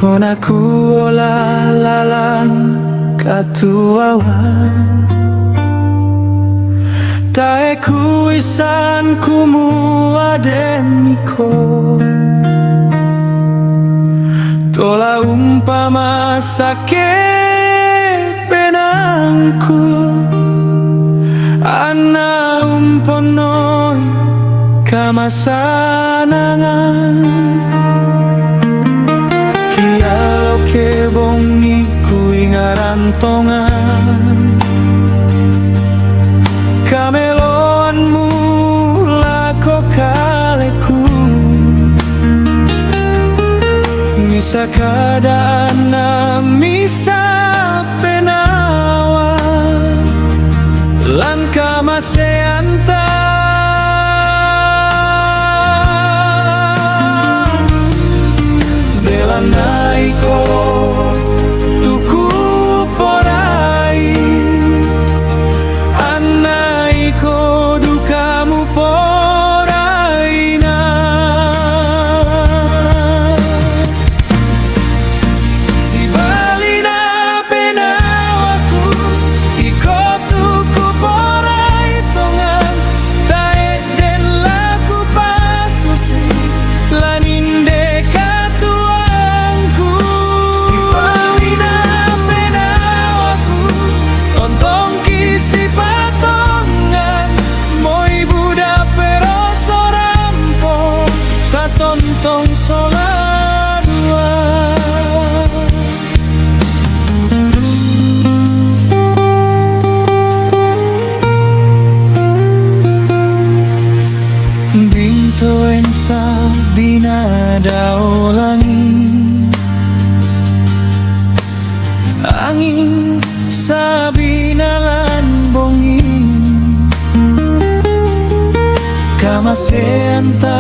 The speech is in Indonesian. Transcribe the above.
Konaku ola lalang katuawan tae ku isan kumu adeniko tola umpama sake penangku ana umponoi kamasanangan kialo ke bongi ku ingarantongan kameloanmu lako kaleku misa kadana misa penawa lan kamaseanta belanaiko tuku porai anaiko dukamu poraina si balina penawaku iko tuku porai tongan tae den laku pasusi laninde katuangku si balina penawaku tontong kisi patongan moi buda pero sorampo ta tontong soladua binto ensa binadao langit angin sabinalan bongi kamasenta